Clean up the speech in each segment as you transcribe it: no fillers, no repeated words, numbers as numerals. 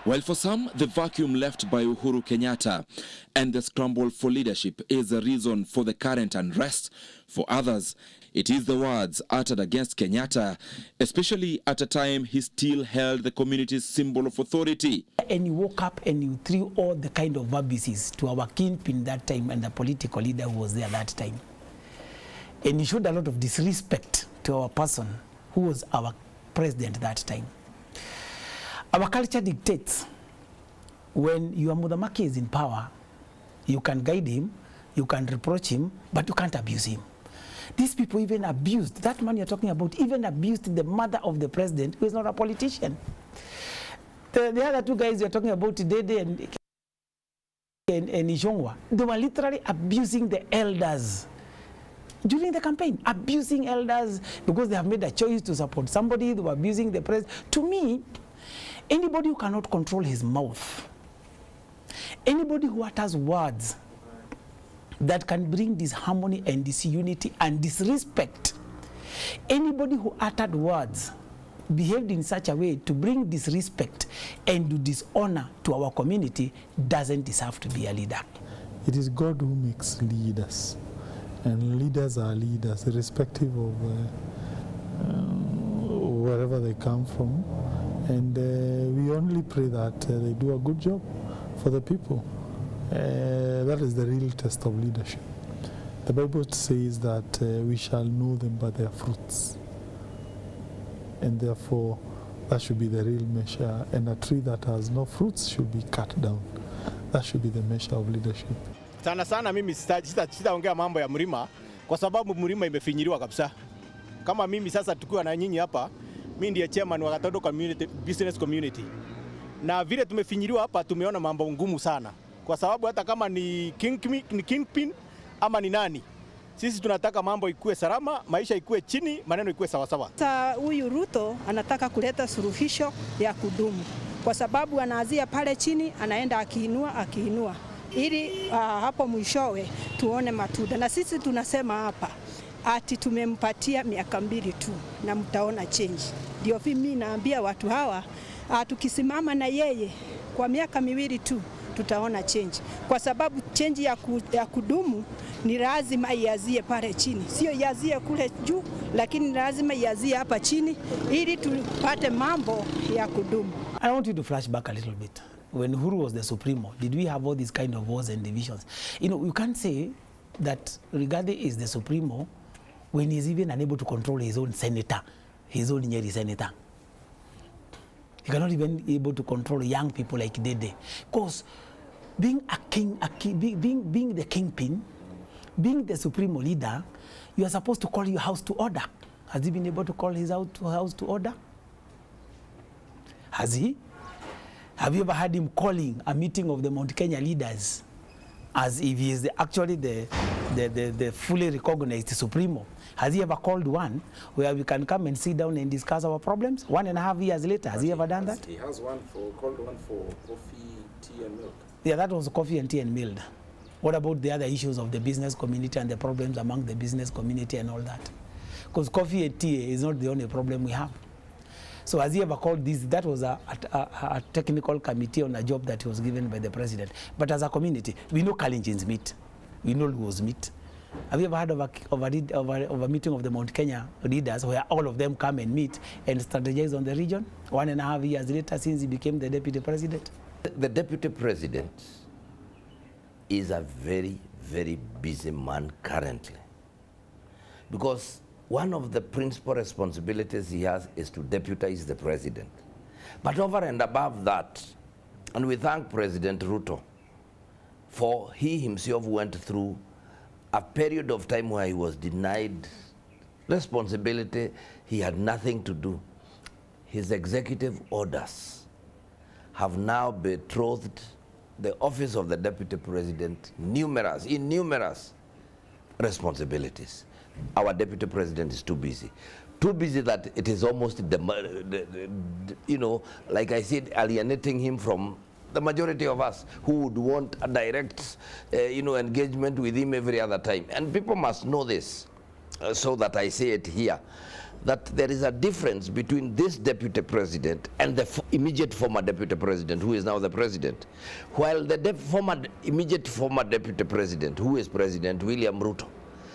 While for some, the vacuum left by Uhuru Kenyatta and the scramble for leadership is the reason for the current unrest, for others, it is the words uttered against Kenyatta, especially at a time he still held the community's symbol of authority. And you woke up and you threw all the kind of abuses to our kingpin that time and the political leader who was there that time. And you showed a lot of disrespect to our person who was our president that time. Our culture dictates when your Mudhamaki is in power, you can guide him, you can reproach him, but you can't abuse him. These people even abused, that man you're talking about, even abused the mother of the president, who is not a politician. The other two guys you're talking about, Dede and Ishongwa, they were literally abusing the elders during the campaign, abusing elders because they have made a choice to support somebody. They were abusing the president. To me, anybody who cannot control his mouth, anybody who utters words that can bring disharmony and disunity and disrespect, anybody who uttered words behaved in such a way to bring disrespect and do dishonor to our community doesn't deserve to be a leader. It is God who makes leaders, and leaders are leaders irrespective of wherever they come from. And we only pray that they do a good job for the people. That is the real test of leadership. The Bible says that we shall know them by their fruits. And therefore, that should be the real measure. And a tree that has no fruits should be cut down. That should be the measure of leadership. Sana sana mimi sitaongea mambo ya mlima kwa sababu mlima imefinyiliwa kabisa. Kama mimi sasa tukiwa na nyinyi hapa, mimi ndiye chairman wa Gatondo Community Business Community. Na vile tumefinyiliwa hapa tumeona mambo ngumu sana. Kwa sababu hata kama ni kingpin ama ni nani, sisi tunataka mambo ikue salama, maisha ikue chini, maneno ikue sawa sawa. Sasa huyu Ruto anataka kuleta suluhisho ya kudumu. Kwa sababu anaanzia pale chini, anaenda akiinua. Ili hapo mwishowe tuone matunda. Na sisi tunasema hapa ati tumempatia miaka 2 tu na mtaona change. Ndio mimi naambia watu hawa tukisimama na yeye kwa miaka 2 tu tutaona change. Kwa sababu change ya kudumu ni lazima iazie pale chini. Sio iazie kule juu, lakini lazima iazie hapa chini ili tupate mambo ya kudumu. I want you to flash back a little bit. When Uhuru was the Supremo, did we have all these kind of wars and divisions? You know, you can't say that Rigathi is the Supremo when he's even unable to control his own senator, his own Nyeri senator. He cannot even be able to control young people like Dede. Because being a king, being the kingpin, being the Supremo leader, you are supposed to call your house to order. Has he been able to call his house to order? Has he? Have you ever heard him calling a meeting of the Mount Kenya leaders as if he is actually the fully recognized Supremo? Has he ever called one where we can come and sit down and discuss our problems? 1.5 years later, has he ever done that? He has called one for coffee, tea and milk. Yeah, that was coffee and tea and milk. What about the other issues of the business community and the problems among the business community and all that? Because coffee and tea is not the only problem we have. So has he ever called this? That was a technical committee on a job that was given by the president. But as a community, we know Kalenjins meet. We know Luos meet. Have you ever heard of a meeting of the Mount Kenya leaders where all of them come and meet and strategize on the region 1.5 years later since he became the deputy president? The deputy president is a very, very busy man currently, because one of the principal responsibilities he has is to deputize the president. But over and above that, and we thank President Ruto for he himself went through a period of time where he was denied responsibility, he had nothing to do. His executive orders have now betrothed the office of the deputy president numerous responsibilities. Our deputy president is too busy that it is almost you know, like I said, alienating him from the majority of us who would want a direct you know, engagement with him every other time. And people must know this, so that I say it here. that there is a difference between this deputy president and the immediate former deputy president, who is now the president. While the immediate former deputy president, who is President William Ruto,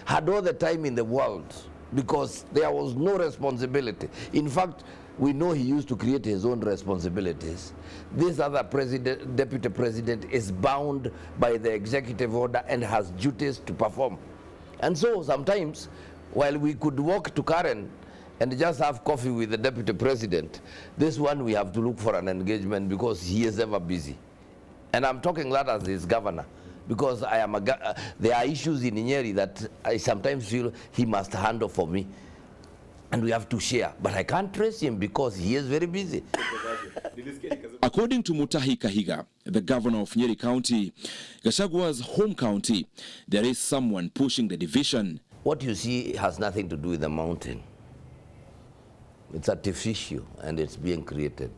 had all the time in the world because there was no responsibility. In fact, we know he used to create his own responsibilities. This other deputy president is bound by the executive order and has duties to perform. And so sometimes, while we could walk to Karen and just have coffee with the deputy president, this one we have to look for an engagement because he is ever busy. And I'm talking that as his governor, because I am there are issues in Nyeri that I sometimes feel he must handle for me, and we have to share. But I can't trace him because he is very busy. According to Mutahi Kahiga, the governor of Nyeri County, Gashagua's home county, there is someone pushing the division. What you see has nothing to do with the mountain. It's artificial and it's being created.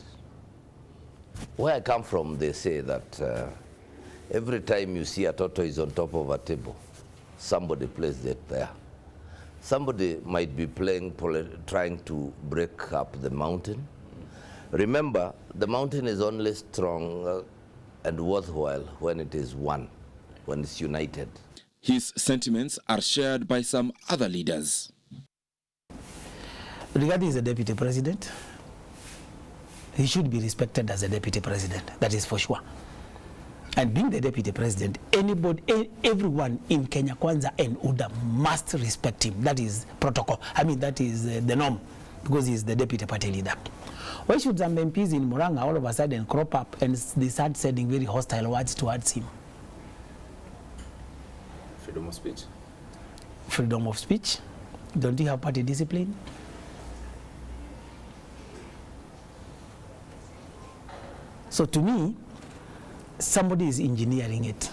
Where I come from, they say that every time you see a tortoise on top of a table, somebody placed it there. Somebody might be trying to break up the mountain. Remember, the mountain is only strong and worthwhile when it is one, when it's united. His sentiments are shared by some other leaders. Regarding the deputy president, he should be respected as a deputy president, that is for sure. And being the deputy president, everyone in Kenya Kwanza and UDA must respect him. That is protocol. I mean, that is the norm, because he is the deputy party leader. Why should some MPs in Murang'a all of a sudden crop up and they start sending very hostile words towards him? Freedom of speech. Freedom of speech? Don't you have party discipline? So to me, somebody is engineering it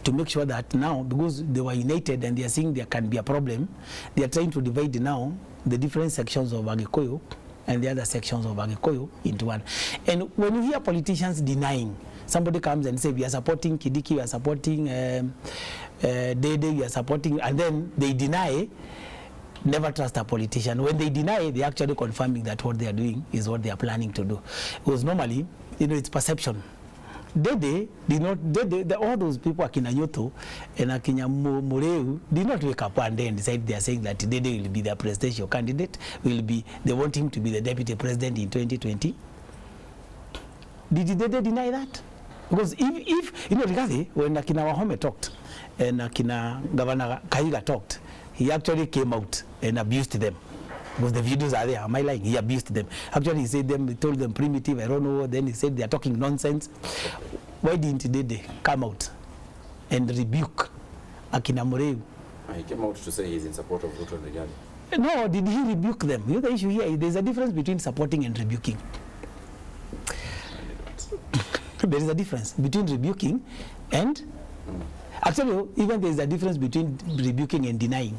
to make sure that now, because they were united and they are seeing there can be a problem, they are trying to divide now the different sections of Agikuyu and the other sections of Agikuyu into one. And when you hear politicians denying, somebody comes and say, we are supporting Kidiki, we are supporting Dede, we are supporting, and then they deny. Never trust a politician. When they deny, they're actually confirming that what they are doing is what they are planning to do. Because normally, it's perception. Dede did not, all those people, Akina Nyoto and Akina Mureu, did not wake up one day and decide they are saying that Dede will be their presidential candidate, they want him to be the deputy president in 2020. Did Dede deny that? Because if regarding when Akina Wahome talked and Akina Governor Kahiga talked, he actually came out and abused them. Because the videos are there. Am I lying? He abused them. Actually, he said them, he told them primitive, I don't know. Then he said they are talking nonsense. Why didn't they come out and rebuke Akina Mureu? He came out to say he's in support of Ruto and Rigathi. No, did he rebuke them? You know the issue here, there's a difference between supporting and rebuking. There is a difference between rebuking and... Actually, even there is a difference between rebuking and denying.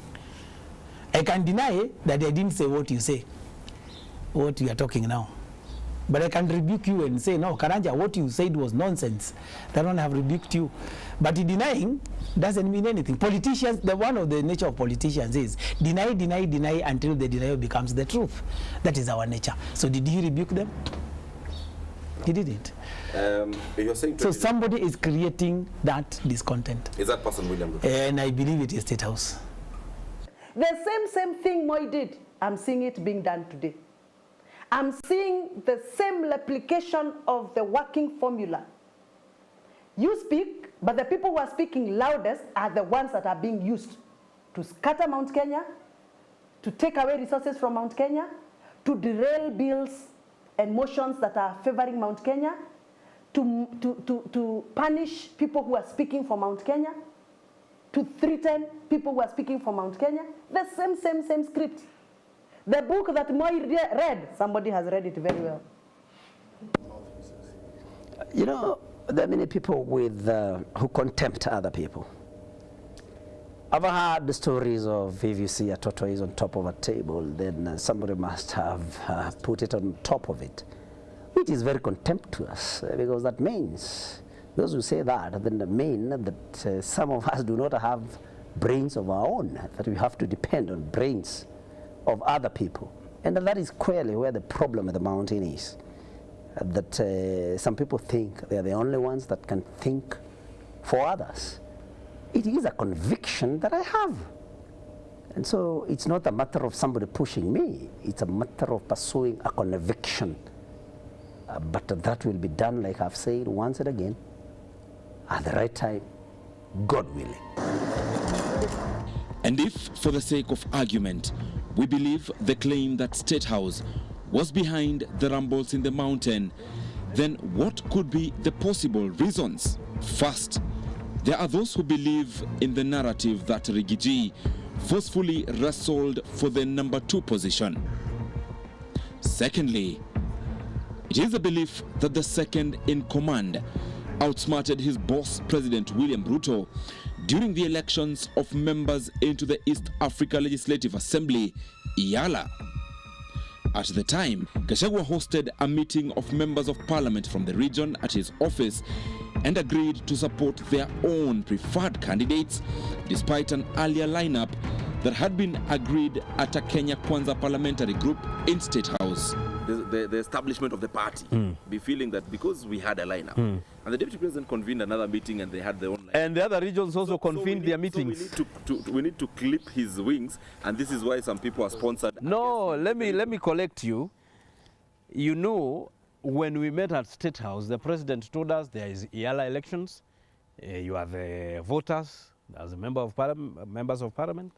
I can deny that I didn't say what you say, what you are talking now. But I can rebuke you and say, no, Karanja, what you said was nonsense. That one have rebuked you. But denying doesn't mean anything. Politicians, one of the nature of politicians is deny, deny, deny until the denial becomes the truth. That is our nature. So did he rebuke them? He didn't. You're saying so somebody is creating that discontent. Is that person William Ruto? And I believe it is State House. The same thing Moi did, I'm seeing it being done today. I'm seeing the same replication of the working formula. You speak, but the people who are speaking loudest are the ones that are being used to scatter Mount Kenya, to take away resources from Mount Kenya, to derail bills and motions that are favoring Mount Kenya, to punish people who are speaking for Mount Kenya, to threaten people who are speaking for Mount Kenya. The same script. The book that Moi read, somebody has read it very well. You know, there are many people with who contempt other people. I've heard the stories of if you see a tortoise on top of a table, then somebody must have put it on top of it, which is very contemptuous, because that means, those who say that, then mean that some of us do not have brains of our own, that we have to depend on brains of other people. And that is clearly where the problem at the mountain is. That some people think they are the only ones that can think for others. It is a conviction that I have. And so it's not a matter of somebody pushing me, it's a matter of pursuing a conviction. But that will be done, like I've said once and again, at the right time, God willing. And if, for the sake of argument, we believe the claim that State House was behind the rumbles in the mountain, then what could be the possible reasons? First, there are those who believe in the narrative that Rigiji forcefully wrestled for the number 2 position. Secondly, it is a belief that the second in command outsmarted his boss, President William Ruto, during the elections of members into the East Africa Legislative Assembly, IALA. At the time, Gachagua hosted a meeting of members of parliament from the region at his office and agreed to support their own preferred candidates, despite an earlier lineup that had been agreed at a Kenya Kwanza parliamentary group in State House. The establishment of the party be feeling that because we had a lineup, and the deputy president convened another meeting and they had their own lineup. And the other regions also convened their meetings. So we need to clip his wings, and this is why some people are sponsored. No, let me collect you. You know, when we met at State House, the president told us there is IALA elections, you are the voters, as a member of members of parliament,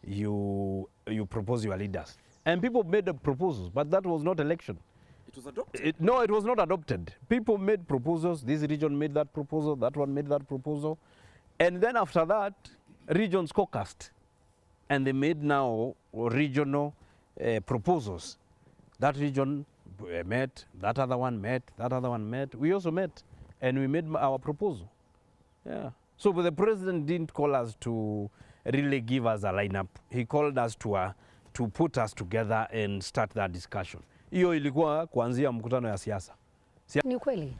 you propose your leaders. And people made the proposals, but that was not election. It was adopted. No, it was not adopted. People made proposals. This region made that proposal. That one made that proposal. And then after that, regions caucused. And they made now regional proposals. That region met, that other one met, that other one met. We also met, and we made our proposal. Yeah. So but the president didn't call us to really give us a lineup. He called us to put us together and start that discussion. Hiyo ilikuwa kuanzia mkutano ya siasa. Ni kweli.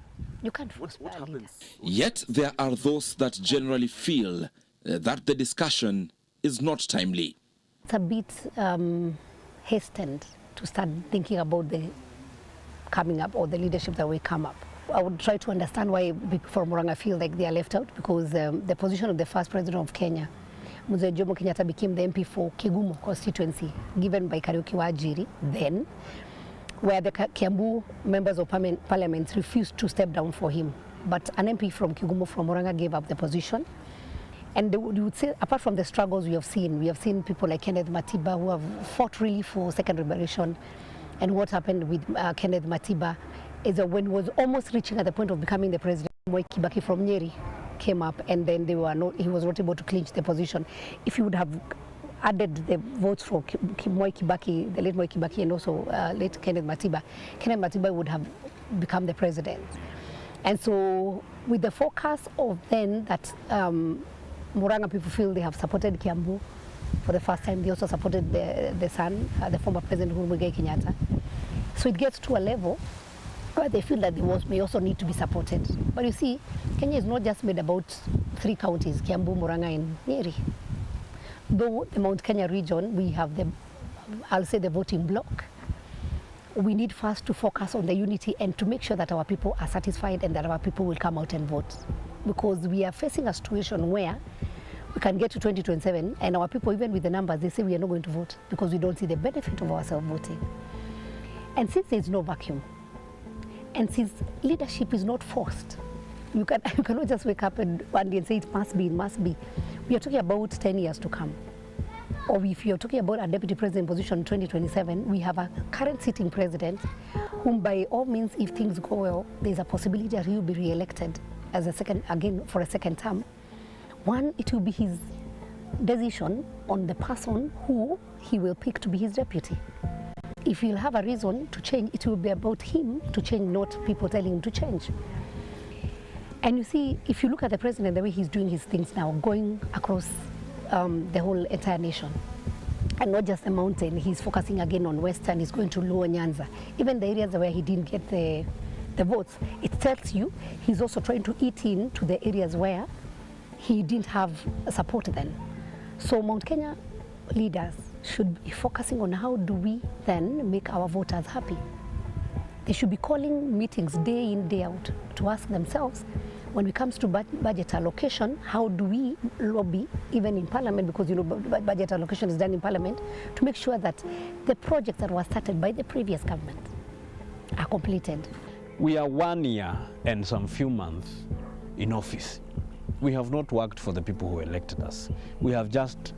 You can't force what happens? Yet there are those that generally feel that the discussion is not timely. It's a bit hastened to start thinking about the coming up or the leadership that will come up. I would try to understand why people from Murang'a feel like they are left out, because the position of the first president of Kenya, Mzee Jomo Kenyatta, became the MP for Kigumo constituency, given by Kariuki Wajiri then, where the Kiambu members of parliament refused to step down for him. But an MP from Kigumo, from Murang'a, gave up the position. And you would say, apart from the struggles we have seen people like Kenneth Matiba who have fought really for second liberation. And what happened with Kenneth Matiba is that when he was almost reaching at the point of becoming the president, Moi Kibaki from Nyeri came up, and then he was not able to clinch the position. If he would have added the votes for Moi Kibaki, the late Moi Kibaki, and also late Kenneth Matiba would have become the president. And so with the focus of then that Murang'a people feel they have supported Kiambu for the first time, they also supported the son, the former president Uhuru Muigai Kenyatta. So it gets to a level where they feel that the may also need to be supported. But you see, Kenya is not just made about 3 counties, Kiambu, Murang'a, and Nyeri. Though the Mount Kenya region, we have I'll say the voting bloc. We need first to focus on the unity and to make sure that our people are satisfied and that our people will come out and vote. Because we are facing a situation where we can get to 2027 and our people, even with the numbers, they say we are not going to vote because we don't see the benefit of ourselves voting. And since there is no vacuum, and since leadership is not forced, you cannot just wake up one day and say it must be, it must be. We are talking about 10 years to come. Or if you're talking about a deputy president position in 2027, we have a current sitting president whom by all means, if things go well, there's a possibility that he will be re-elected as for a second term. One, it will be his decision on the person who he will pick to be his deputy. If he'll have a reason to change, it will be about him to change, not people telling him to change. And you see, if you look at the president, the way he's doing his things now, going across the whole entire nation, and not just the mountain, he's focusing again on Western, he's going to Lower Nyanza. Even the areas where he didn't get the votes, it tells you he's also trying to eat into the areas where he didn't have support then. So Mount Kenya leaders should be focusing on how do we then make our voters happy. They should be calling meetings day in, day out to ask themselves, when it comes to budget allocation, how do we lobby, even in Parliament, because you know budget allocation is done in Parliament, to make sure that the projects that were started by the previous government are completed. We are 1 year and some few months in office. We have not worked for the people who elected us. We have just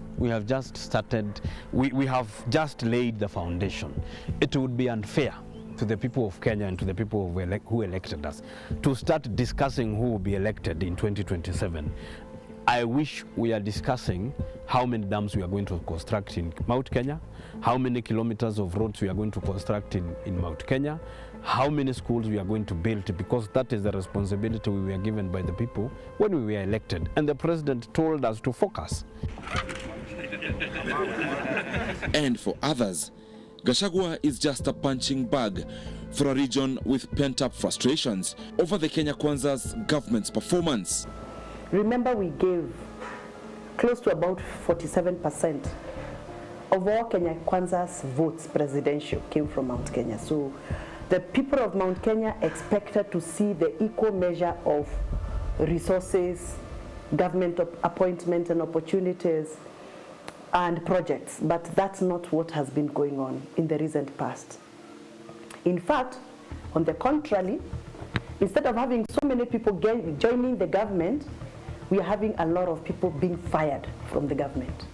started, we have just laid the foundation. It would be unfair to the people of Kenya and to the people who elected us to start discussing who will be elected in 2027. I wish we are discussing how many dams we are going to construct in Mount Kenya, how many kilometers of roads we are going to construct in Mount Kenya, how many schools we are going to build, because that is the responsibility we were given by the people when we were elected. And the president told us to focus. And for others, Gachagua is just a punching bag for a region with pent-up frustrations over the Kenya Kwanza's government's performance. Remember, we gave close to about 47% of all Kenya Kwanza's votes presidential came from Mount Kenya. So the people of Mount Kenya expected to see the equal measure of resources, government appointment and opportunities, and projects, but that's not what has been going on in the recent past. In fact, on the contrary, instead of having so many people joining the government, we are having a lot of people being fired from the government.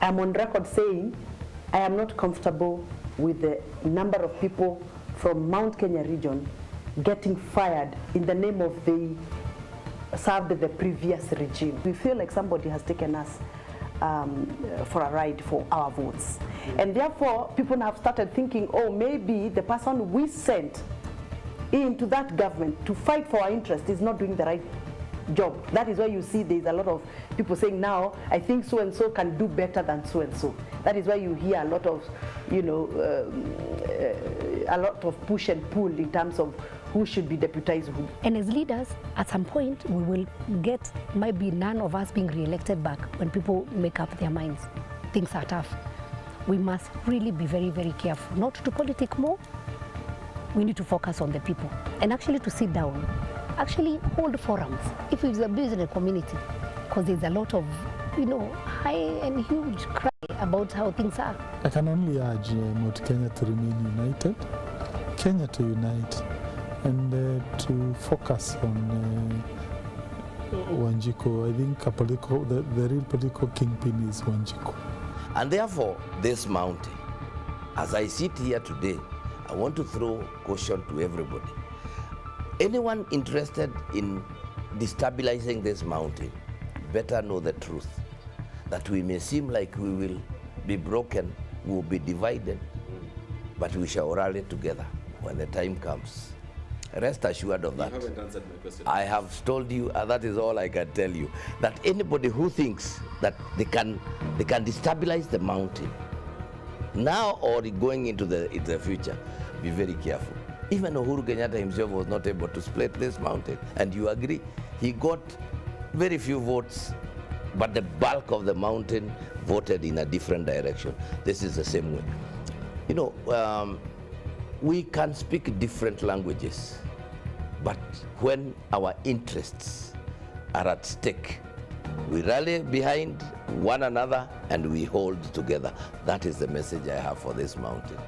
I'm on record saying I am not comfortable with the number of people from Mount Kenya region getting fired in the name of they served the previous regime. We feel like somebody has taken us for a ride for our votes. And therefore, people have started thinking, oh, maybe the person we sent into that government to fight for our interest is not doing the right job. That is why you see there's a lot of people saying now, I think so-and-so can do better than so-and-so. That is why you hear a lot of, you know, a lot of push and pull in terms of who should be deputized who. And as leaders, at some point, we will get, maybe none of us being re-elected back when people make up their minds. Things are tough. We must really be very, very careful not to politic more. We need to focus on the people and actually to sit down, actually hold forums, if it's a business community, because there's a lot of, you know, high and huge cry about how things are. I can only urge Mount Kenya to remain united, Kenya to unite, and to focus on Wanjiku. I think the real political kingpin is Wanjiku. And therefore, this mountain, as I sit here today, I want to throw caution to everybody. Anyone interested in destabilizing this mountain better know the truth, that we may seem like we will be broken, we will be divided, but we shall rally together when the time comes. Rest assured of that. You haven't answered my question. I have told you, that is all I can tell you, that anybody who thinks that they can destabilize the mountain now or going into the future, be very careful. Even Uhuru Kenyatta himself was not able to split this mountain, and you agree, he got very few votes, but the bulk of the mountain voted in a different direction. This is the same way. You know, we can speak different languages, but when our interests are at stake, we rally behind one another and we hold together. That is the message I have for this mountain.